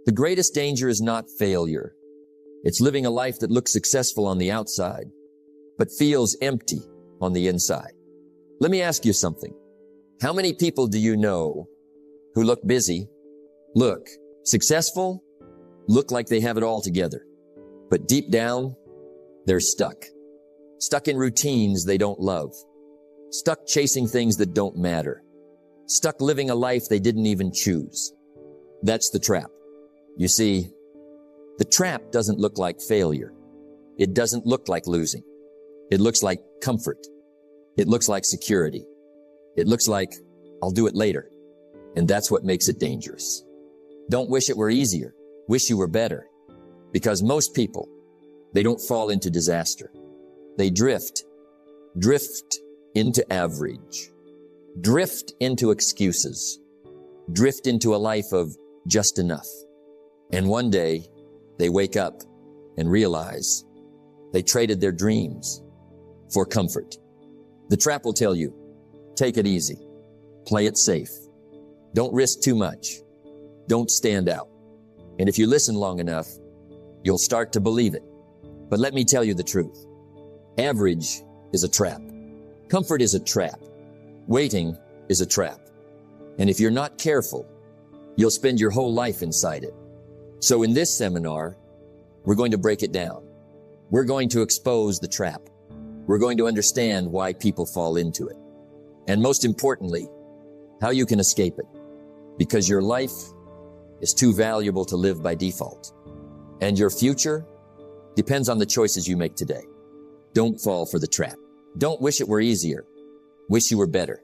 The greatest danger is not failure. It's living a life that looks successful on the outside, but feels empty on the inside. Let me ask you something. How many people do you know who look busy, look successful, look like they have it all together, but deep down, they're stuck in routines they don't love, stuck chasing things that don't matter, stuck living a life they didn't even choose? That's the trap. You see, the trap doesn't look like failure. It doesn't look like losing. It looks like comfort. It looks like security. It looks like, I'll do it later. And that's what makes it dangerous. Don't wish it were easier. Wish you were better. Because most people, they don't fall into disaster. They drift into average, drift into excuses, drift into a life of just enough. And one day, they wake up and realize they traded their dreams for comfort. The trap will tell you, take it easy, play it safe, don't risk too much, don't stand out. And if you listen long enough, you'll start to believe it. But let me tell you the truth. Average is a trap. Comfort is a trap. Waiting is a trap. And if you're not careful, you'll spend your whole life inside it. So in this seminar, we're going to break it down. We're going to expose the trap. We're going to understand why people fall into it. And most importantly, how you can escape it. Because your life is too valuable to live by default. And your future depends on the choices you make today. Don't fall for the trap. Don't wish it were easier. Wish you were better.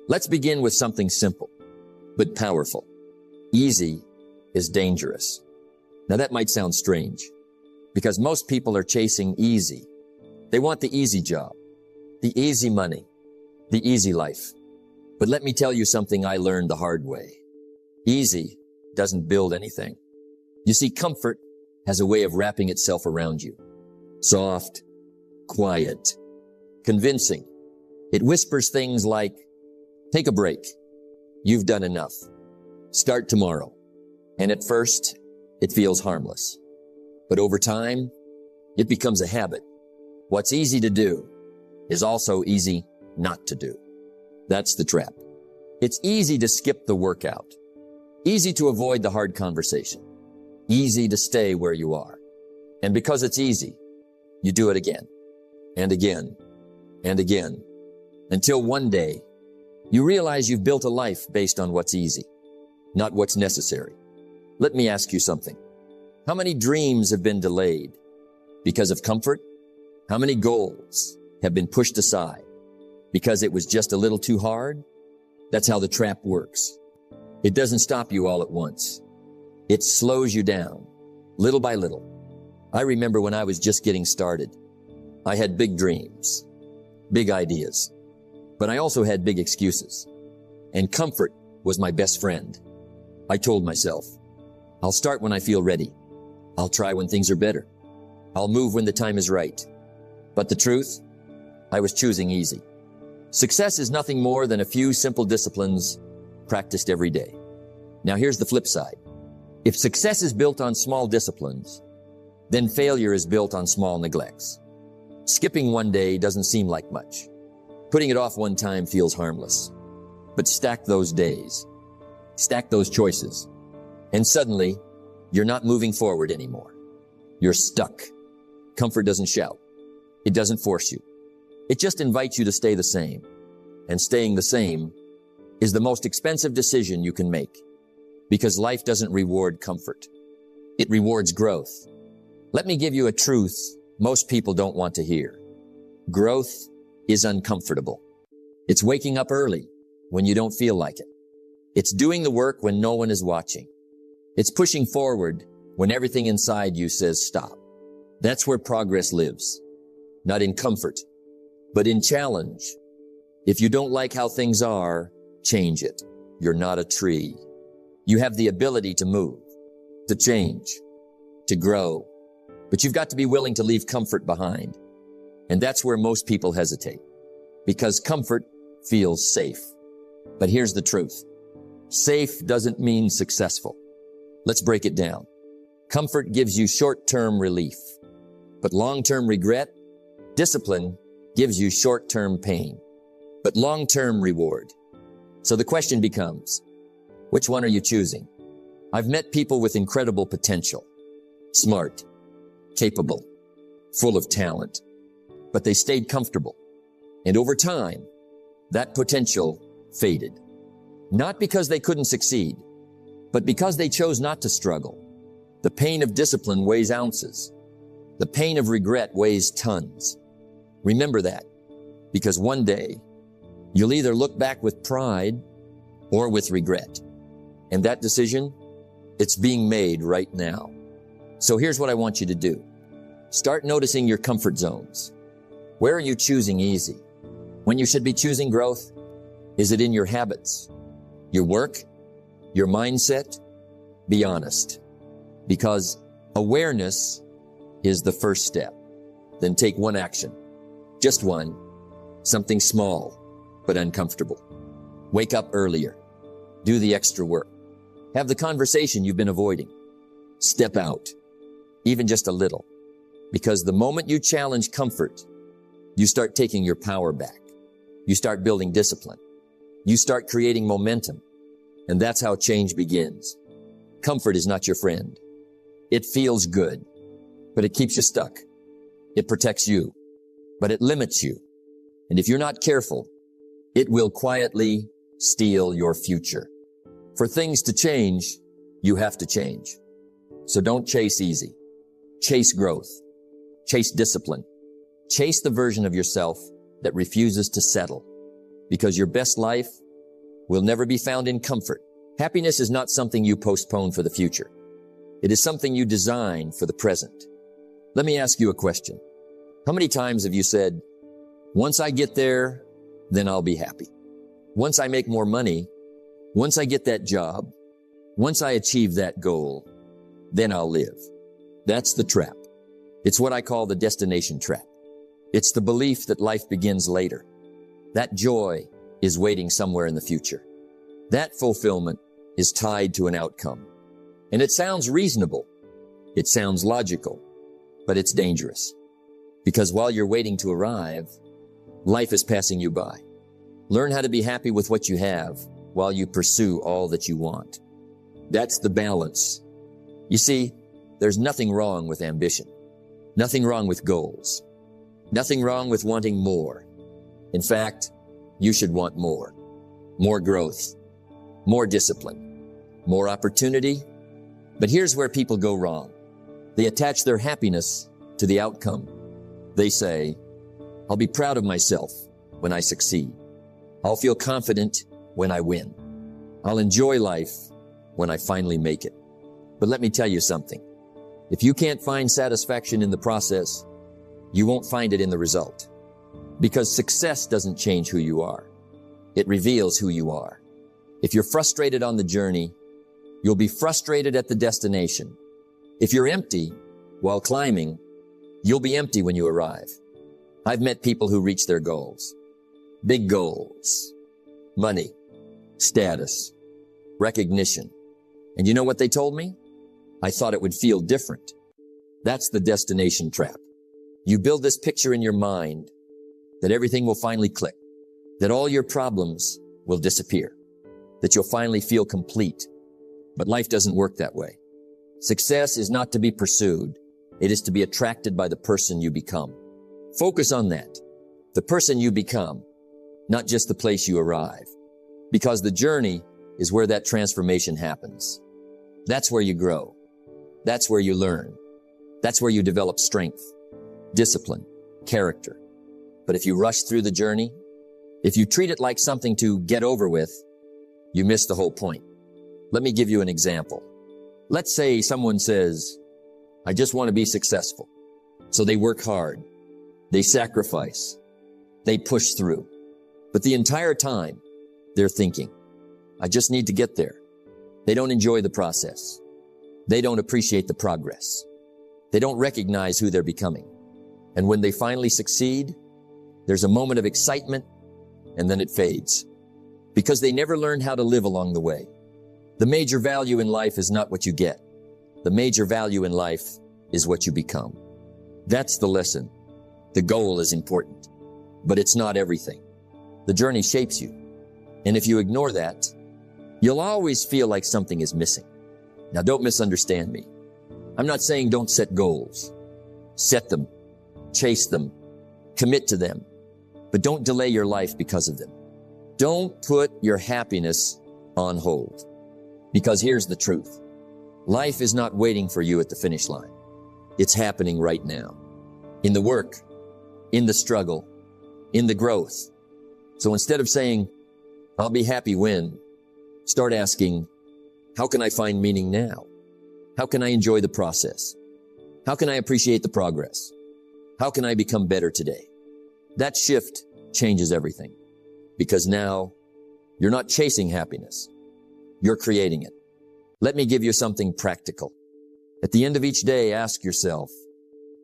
Let's begin with something simple, but powerful. Easy is dangerous. Now that might sound strange, because most people are chasing easy. They want the easy job, the easy money, the easy life. But let me tell you something I learned the hard way. Easy doesn't build anything. You see, comfort has a way of wrapping itself around you. Soft, quiet, convincing. It whispers things like, take a break. You've done enough. Start tomorrow. And at first, it feels harmless. But over time, it becomes a habit. What's easy to do is also easy not to do. That's the trap. It's easy to skip the workout. Easy to avoid the hard conversation. Easy to stay where you are. And because it's easy, you do it again and again and again until one day you realize you've built a life based on what's easy, not what's necessary. Let me ask you something. How many dreams have been delayed because of comfort? How many goals have been pushed aside because it was just a little too hard? That's how the trap works. It doesn't stop you all at once. It slows you down, little by little. I remember when I was just getting started, I had big dreams, big ideas, but I also had big excuses. And comfort was my best friend. I told myself, I'll start when I feel ready. I'll try when things are better. I'll move when the time is right. But the truth, I was choosing easy. Success is nothing more than a few simple disciplines practiced every day. Now here's the flip side. If success is built on small disciplines, then failure is built on small neglects. Skipping one day doesn't seem like much. Putting it off one time feels harmless. But stack those days, stack those choices, and suddenly you're not moving forward anymore. You're stuck. Comfort doesn't shout. It doesn't force you. It just invites you to stay the same. And staying the same is the most expensive decision you can make, because life doesn't reward comfort. It rewards growth. Let me give you a truth most people don't want to hear. Growth is uncomfortable. It's waking up early when you don't feel like it. It's doing the work when no one is watching. It's pushing forward when everything inside you says stop. That's where progress lives. Not in comfort, but in challenge. If you don't like how things are, change it. You're not a tree. You have the ability to move, to change, to grow. But you've got to be willing to leave comfort behind. And that's where most people hesitate, because comfort feels safe. But here's the truth. Safe doesn't mean successful. Let's break it down. Comfort gives you short-term relief, but long-term regret. Discipline gives you short-term pain, but long-term reward. So the question becomes, which one are you choosing? I've met people with incredible potential, smart, capable, full of talent, but they stayed comfortable. And over time, that potential faded. Not because they couldn't succeed, but because they chose not to struggle. The pain of discipline weighs ounces. The pain of regret weighs tons. Remember that, because one day, you'll either look back with pride or with regret. And that decision, it's being made right now. So here's what I want you to do. Start noticing your comfort zones. Where are you choosing easy? When you should be choosing growth? Is it in your habits, your work, your mindset? Be honest, because awareness is the first step. Then take one action, just one, something small but uncomfortable. Wake up earlier. Do the extra work. Have the conversation you've been avoiding. Step out, even just a little, because the moment you challenge comfort, you start taking your power back. You start building discipline. You start creating momentum. And that's how change begins. Comfort is not your friend. It feels good, but it keeps you stuck. It protects you, but it limits you. And if you're not careful, it will quietly steal your future. For things to change, you have to change. So don't chase easy. Chase growth. Chase discipline. Chase the version of yourself that refuses to settle. Because your best life will never be found in comfort. Happiness is not something you postpone for the future. It is something you design for the present. Let me ask you a question. How many times have you said, once I get there, then I'll be happy. Once I make more money, once I get that job, once I achieve that goal, then I'll live. That's the trap. It's what I call the destination trap. It's the belief that life begins later. That joy is waiting somewhere in the future. That fulfillment is tied to an outcome. And it sounds reasonable. It sounds logical, but it's dangerous. Because while you're waiting to arrive, life is passing you by. Learn how to be happy with what you have while you pursue all that you want. That's the balance. You see, there's nothing wrong with ambition. Nothing wrong with goals. Nothing wrong with wanting more. In fact, you should want more. More growth. More discipline. More opportunity. But here's where people go wrong. They attach their happiness to the outcome. They say, I'll be proud of myself when I succeed. I'll feel confident when I win. I'll enjoy life when I finally make it. But let me tell you something. If you can't find satisfaction in the process, you won't find it in the result. Because success doesn't change who you are. It reveals who you are. If you're frustrated on the journey, you'll be frustrated at the destination. If you're empty while climbing, you'll be empty when you arrive. I've met people who reach their goals. Big goals. Money. Status. Recognition. And you know what they told me? I thought it would feel different. That's the destination trap. You build this picture in your mind that everything will finally click, that all your problems will disappear, that you'll finally feel complete. But life doesn't work that way. Success is not to be pursued. It is to be attracted by the person you become. Focus on that, the person you become, not just the place you arrive, because the journey is where that transformation happens. That's where you grow. That's where you learn. That's where you develop strength, discipline, character. But if you rush through the journey, if you treat it like something to get over with, you miss the whole point. Let me give you an example. Let's say someone says, I just want to be successful. So they work hard. They sacrifice. They push through. But the entire time, they're thinking, I just need to get there. They don't enjoy the process. They don't appreciate the progress. They don't recognize who they're becoming. And when they finally succeed, there's a moment of excitement, and then it fades. Because they never learned how to live along the way. The major value in life is not what you get. The major value in life is what you become. That's the lesson. The goal is important, but it's not everything. The journey shapes you. And if you ignore that, you'll always feel like something is missing. Now, don't misunderstand me. I'm not saying don't set goals. Set them, chase them, commit to them, but don't delay your life because of them. Don't put your happiness on hold. Because here's the truth. Life is not waiting for you at the finish line. It's happening right now. In the work, in the struggle, in the growth. So instead of saying, I'll be happy when, start asking, how can I find meaning now? How can I enjoy the process? How can I appreciate the progress? How can I become better today? That shift changes everything. Because now, you're not chasing happiness. You're creating it. Let me give you something practical. At the end of each day, ask yourself,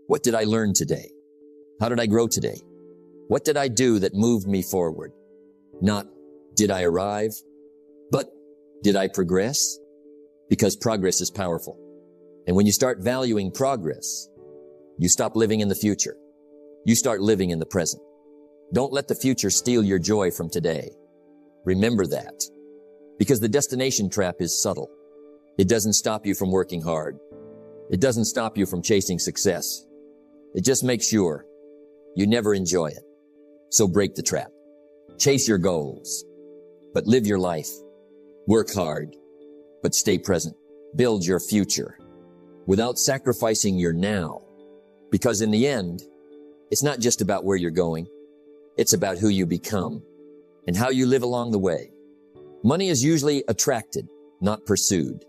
what did I learn today? How did I grow today? What did I do that moved me forward? Not, did I arrive? But, did I progress? Because progress is powerful. And when you start valuing progress, you stop living in the future. You start living in the present. Don't let the future steal your joy from today. Remember that. Because the destination trap is subtle. It doesn't stop you from working hard. It doesn't stop you from chasing success. It just makes sure you never enjoy it. So break the trap. Chase your goals, but live your life. Work hard, but stay present. Build your future without sacrificing your now. Because in the end, it's not just about where you're going. It's about who you become and how you live along the way. Money is usually attracted, not pursued.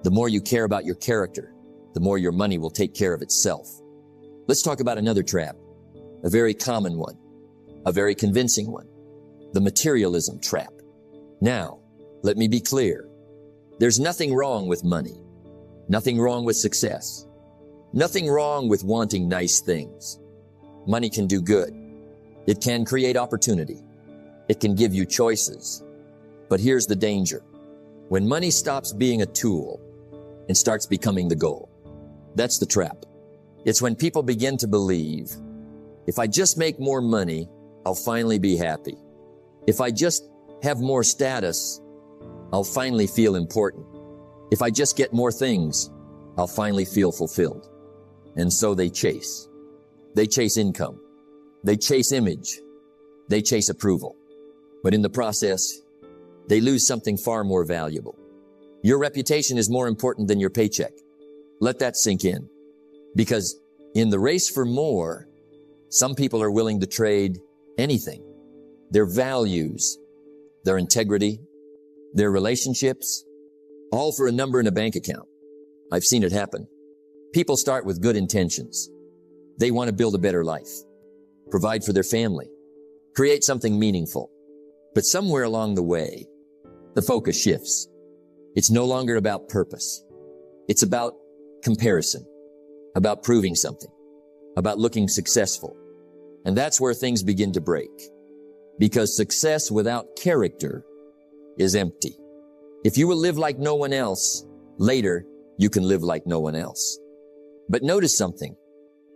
The more you care about your character, the more your money will take care of itself. Let's talk about another trap, a very common one, a very convincing one, the materialism trap. Now, let me be clear. There's nothing wrong with money, nothing wrong with success, nothing wrong with wanting nice things. Money can do good. It can create opportunity. It can give you choices. But here's the danger. When money stops being a tool and starts becoming the goal, that's the trap. It's when people begin to believe, if I just make more money, I'll finally be happy. If I just have more status, I'll finally feel important. If I just get more things, I'll finally feel fulfilled. And so they chase. They chase income. They chase image. They chase approval. But in the process, they lose something far more valuable. Your reputation is more important than your paycheck. Let that sink in. Because in the race for more, some people are willing to trade anything. Their values, their integrity, their relationships, all for a number in a bank account. I've seen it happen. People start with good intentions. They want to build a better life, provide for their family, create something meaningful. But somewhere along the way, the focus shifts. It's no longer about purpose. It's about comparison, about proving something, about looking successful. And that's where things begin to break. Because success without character is empty. If you will live like no one else, later you can live like no one else. But notice something.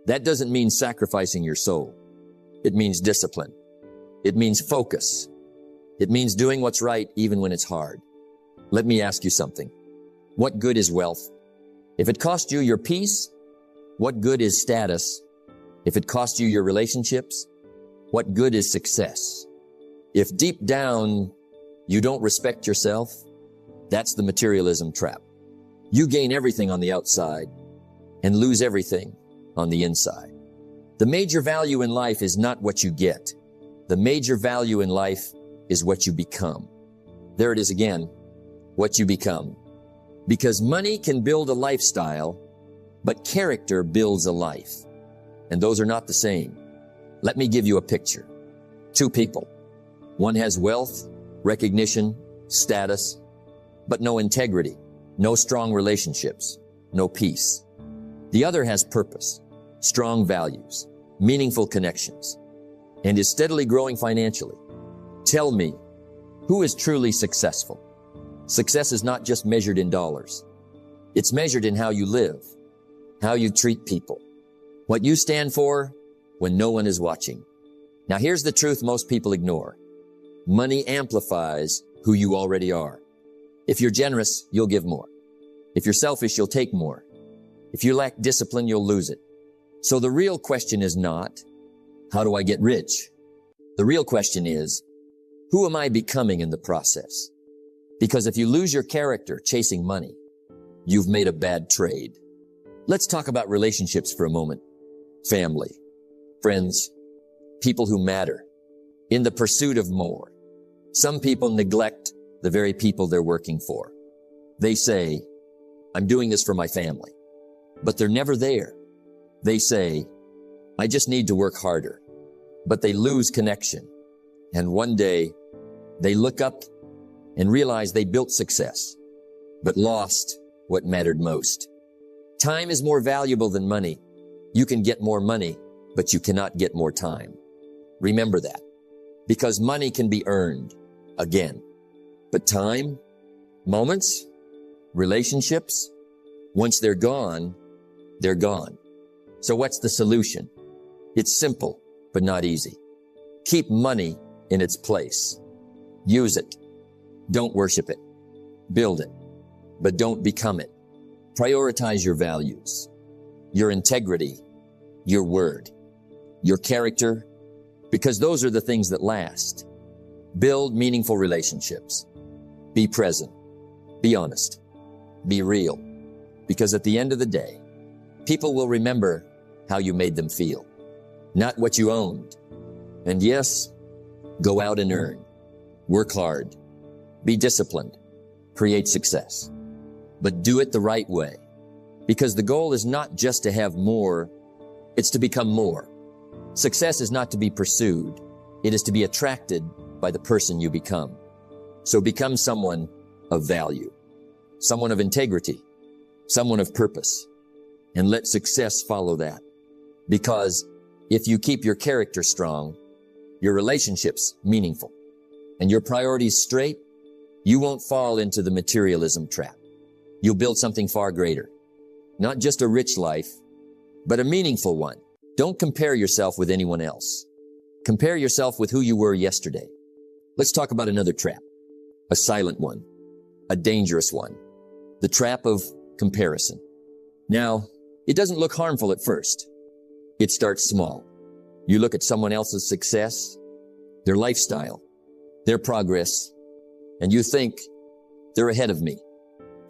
That doesn't mean sacrificing your soul. It means discipline. It means focus. It means doing what's right even when it's hard. Let me ask you something. What good is wealth? If it cost you your peace, what good is status? If it cost you your relationships, what good is success? If deep down you don't respect yourself, that's the materialism trap. You gain everything on the outside and lose everything on the inside. The major value in life is not what you get. The major value in life is what you become. There it is again, what you become. Because money can build a lifestyle, but character builds a life. And those are not the same. Let me give you a picture. Two people. One has wealth, recognition, status, but no integrity, no strong relationships, no peace. The other has purpose, strong values, meaningful connections, and is steadily growing financially. Tell me, who is truly successful? Success is not just measured in dollars. It's measured in how you live, how you treat people, what you stand for when no one is watching. Now here's the truth most people ignore. Money amplifies who you already are. If you're generous, you'll give more. If you're selfish, you'll take more. If you lack discipline, you'll lose it. So the real question is not, how do I get rich? The real question is, who am I becoming in the process? Because if you lose your character chasing money, you've made a bad trade. Let's talk about relationships for a moment. Family, friends, people who matter, in the pursuit of more. Some people neglect the very people they're working for. They say, I'm doing this for my family, but they're never there. They say, I just need to work harder, but they lose connection. And one day they look up and realize they built success, but lost what mattered most. Time is more valuable than money. You can get more money, but you cannot get more time. Remember that, because money can be earned again. But time, moments, relationships, once they're gone, they're gone. So what's the solution? It's simple, but not easy. Keep money in its place. Use it. Don't worship it. Build it, but don't become it. Prioritize your values, your integrity, your word, your character, because those are the things that last. Build meaningful relationships. Be present. Be honest. Be real. Because at the end of the day, people will remember how you made them feel, not what you owned. And yes, go out and earn. Work hard. Be disciplined. Create success. But do it the right way. Because the goal is not just to have more, it's to become more. Success is not to be pursued. It is to be attracted by the person you become. So become someone of value, someone of integrity, someone of purpose, and let success follow that. Because if you keep your character strong, your relationships meaningful, and your priorities straight, you won't fall into the materialism trap. You'll build something far greater. Not just a rich life, but a meaningful one. Don't compare yourself with anyone else. Compare yourself with who you were yesterday. Let's talk about another trap. A silent one. A dangerous one. The trap of comparison. Now, it doesn't look harmful at first. It starts small. You look at someone else's success, their lifestyle, their progress, and you think, they're ahead of me.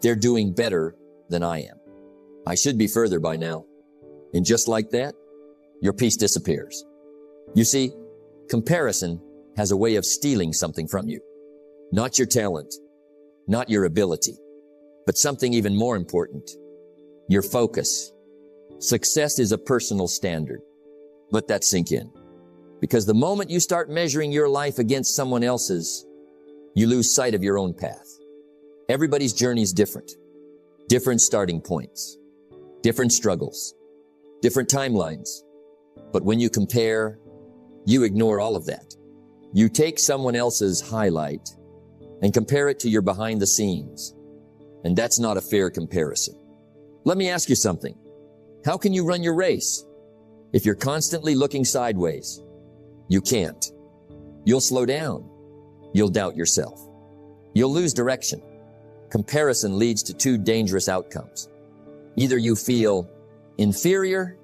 They're doing better than I am. I should be further by now. And just like that, your peace disappears. You see, comparison has a way of stealing something from you. Not your talent, not your ability, but something even more important, your focus. Success is a personal standard. Let that sink in. Because the moment you start measuring your life against someone else's, you lose sight of your own path. Everybody's journey is different. Different starting points. Different struggles. Different timelines. But when you compare, you ignore all of that. You take someone else's highlight and compare it to your behind the scenes. And that's not a fair comparison. Let me ask you something. How can you run your race if you're constantly looking sideways? You can't. You'll slow down. You'll doubt yourself. You'll lose direction. Comparison leads to two dangerous outcomes. Either you feel inferior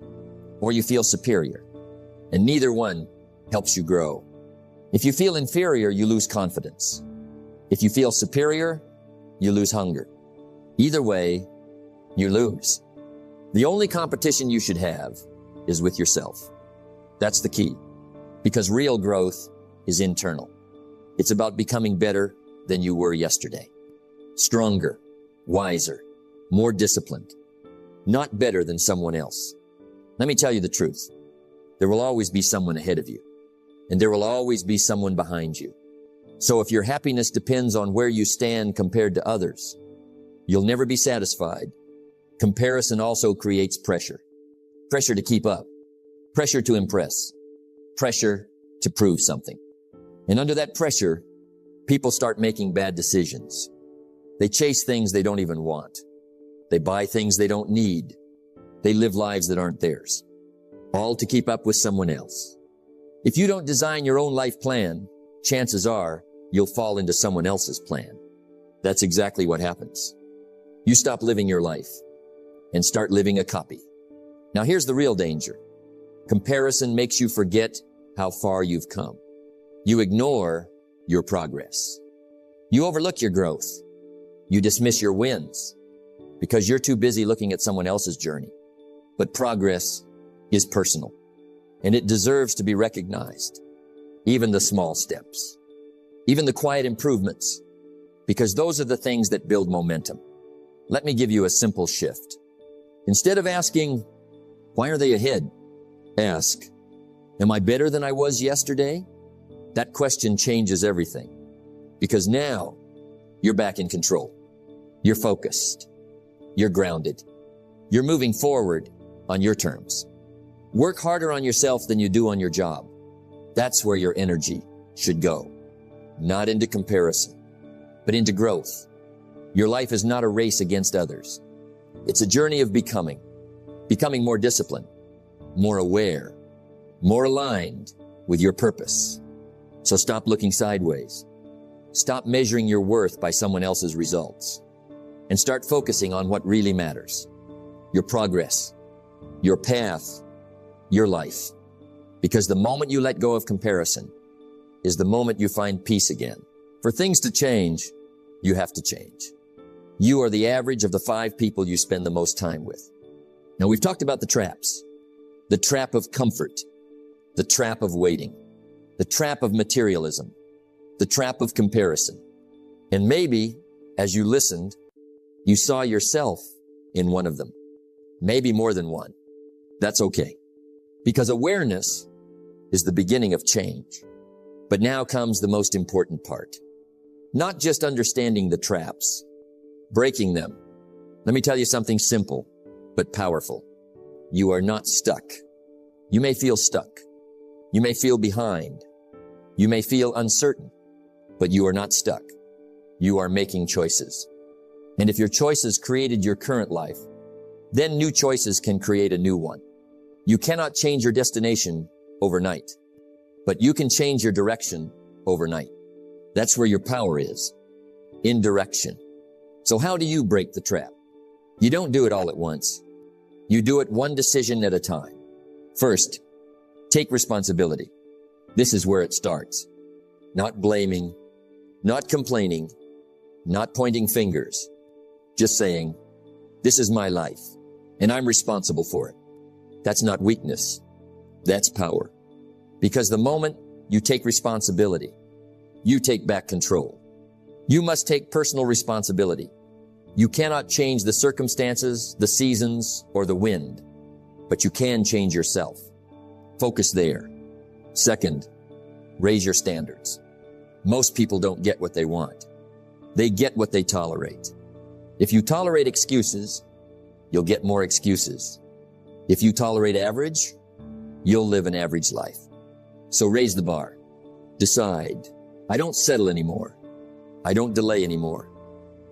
or you feel superior, and neither one helps you grow. If you feel inferior, you lose confidence. If you feel superior, you lose hunger. Either way, you lose. The only competition you should have is with yourself. That's the key, because real growth is internal. It's about becoming better than you were yesterday. Stronger, wiser, more disciplined, not better than someone else. Let me tell you the truth. There will always be someone ahead of you, and there will always be someone behind you. So if your happiness depends on where you stand compared to others, you'll never be satisfied. Comparison also creates pressure. Pressure to keep up. Pressure to impress. Pressure to prove something. And under that pressure, people start making bad decisions. They chase things they don't even want. They buy things they don't need. They live lives that aren't theirs, all to keep up with someone else. If you don't design your own life plan, chances are you'll fall into someone else's plan. That's exactly what happens. You stop living your life and start living a copy. Now here's the real danger. Comparison makes you forget how far you've come. You ignore your progress. You overlook your growth. You dismiss your wins because you're too busy looking at someone else's journey. But progress is personal, and it deserves to be recognized. Even the small steps, even the quiet improvements, because those are the things that build momentum. Let me give you a simple shift. Instead of asking, why are they ahead? Ask, am I better than I was yesterday? That question changes everything, because now you're back in control. You're focused. You're grounded. You're moving forward on your terms. Work harder on yourself than you do on your job. That's where your energy should go. Not into comparison, but into growth. Your life is not a race against others. It's a journey of becoming more disciplined, more aware, more aligned with your purpose. So stop looking sideways. Stop measuring your worth by someone else's results and start focusing on what really matters. Your progress, your path, your life. Because the moment you let go of comparison is the moment you find peace again. For things to change, you have to change. You are the average of the 5 people you spend the most time with. Now we've talked about the traps. The trap of comfort, the trap of waiting, the trap of materialism, the trap of comparison. And maybe, as you listened, you saw yourself in one of them. Maybe more than one. That's okay. Because awareness is the beginning of change. But now comes the most important part. Not just understanding the traps, breaking them. Let me tell you something simple, but powerful. You are not stuck. You may feel stuck. You may feel behind. You may feel uncertain, but you are not stuck. You are making choices. And if your choices created your current life, then new choices can create a new one. You cannot change your destination overnight, but you can change your direction overnight. That's where your power is, in direction. So how do you break the trap? You don't do it all at once. You do it one decision at a time. First, take responsibility. This is where it starts. Not blaming, not complaining, not pointing fingers. Just saying, this is my life, and I'm responsible for it. That's not weakness. That's power. Because the moment you take responsibility, you take back control. You must take personal responsibility. You cannot change the circumstances, the seasons, or the wind, but you can change yourself. Focus there. Second, raise your standards. Most people don't get what they want. They get what they tolerate. If you tolerate excuses, you'll get more excuses. If you tolerate average, you'll live an average life. So raise the bar. Decide, I don't settle anymore. I don't delay anymore.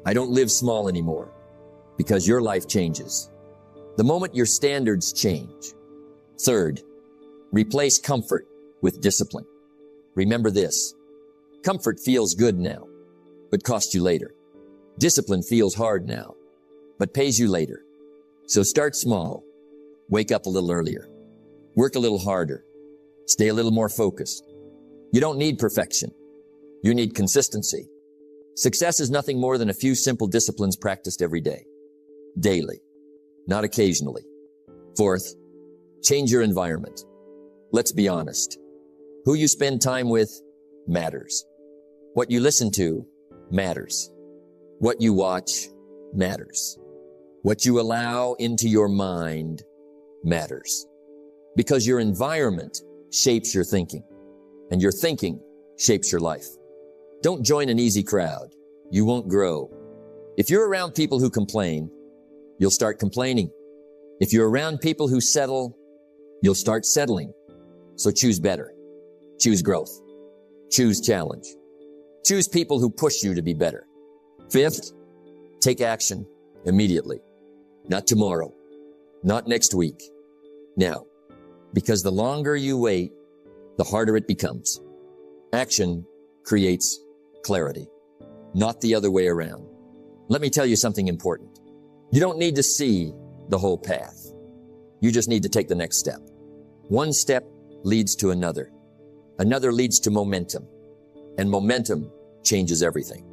I don't live small anymore, because your life changes the moment your standards change. Third, replace comfort with discipline. Remember this, comfort feels good now, but costs you later. Discipline feels hard now, but pays you later. So start small, wake up a little earlier, work a little harder, stay a little more focused. You don't need perfection. You need consistency. Success is nothing more than a few simple disciplines practiced every day, daily, not occasionally. Fourth, change your environment. Let's be honest. Who you spend time with matters. What you listen to matters. What you watch matters. What you allow into your mind matters. Because your environment shapes your thinking, and your thinking shapes your life. Don't join an easy crowd. You won't grow. If you're around people who complain, you'll start complaining. If you're around people who settle, you'll start settling. So choose better. Choose growth. Choose challenge. Choose people who push you to be better. Fifth, Take action immediately. Not tomorrow. Not next week. Now. Because the longer you wait, the harder it becomes. Action creates clarity, not the other way around. Let me tell you something important. You don't need to see the whole path. You just need to take the next step. One step leads to another. Another leads to momentum. And momentum changes everything.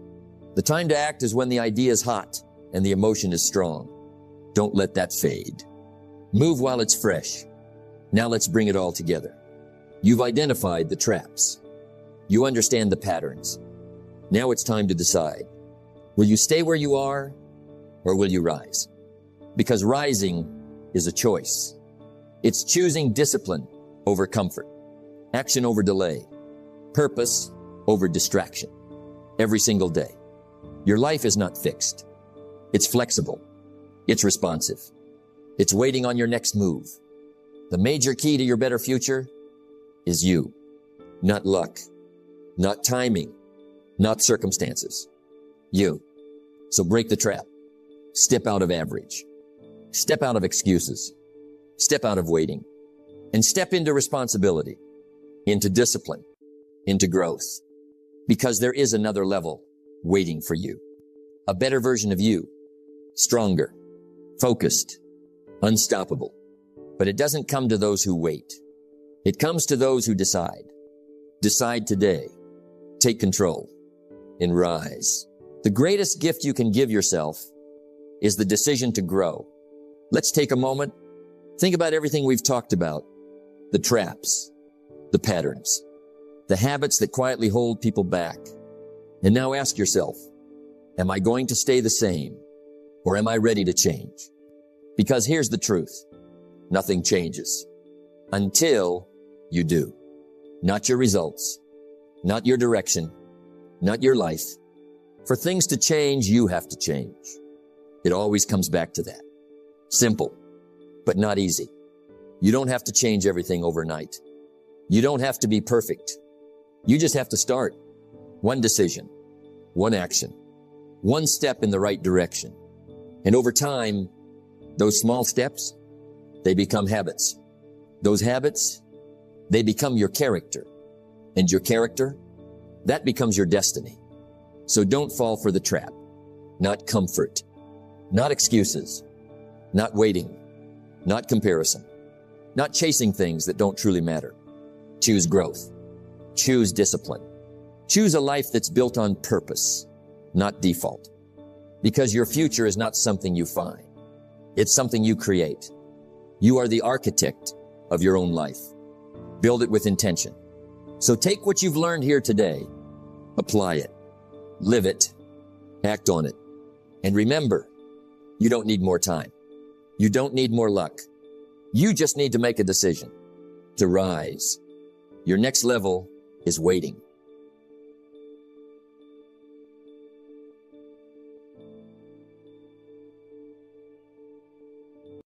The time to act is when the idea is hot and the emotion is strong. Don't let that fade. Move while it's fresh. Now let's bring it all together. You've identified the traps. You understand the patterns. Now it's time to decide. Will you stay where you are or will you rise? Because rising is a choice. It's choosing discipline over comfort, action over delay, purpose over distraction. Every single day. Your life is not fixed. It's flexible. It's responsive. It's waiting on your next move. The major key to your better future is you. Not luck, not timing, not circumstances. You. So break the trap. Step out of average. Step out of excuses. Step out of waiting. And step into responsibility, into discipline, into growth. Because there is another level waiting for you. A better version of you. Stronger, focused, unstoppable. But it doesn't come to those who wait. It comes to those who decide. Decide today. Take control and rise. The greatest gift you can give yourself is the decision to grow. Let's take a moment. Think about everything we've talked about. The traps, the patterns, the habits that quietly hold people back. And now ask yourself, am I going to stay the same or am I ready to change? Because here's the truth. Nothing changes until you do. Not your results, not your direction, not your life. For things to change, you have to change. It always comes back to that. Simple, but not easy. You don't have to change everything overnight. You don't have to be perfect. You just have to start. One decision, one action, one step in the right direction. And over time, those small steps, they become habits. Those habits, they become your character. And your character, that becomes your destiny. So don't fall for the trap. Not comfort. Not excuses. Not waiting. Not comparison. Not chasing things that don't truly matter. Choose growth. Choose discipline. Choose a life that's built on purpose, not default. Because your future is not something you find. It's something you create. You are the architect of your own life. Build it with intention. So take what you've learned here today, apply it, live it, act on it. And remember, you don't need more time. You don't need more luck. You just need to make a decision to rise. Your next level is waiting.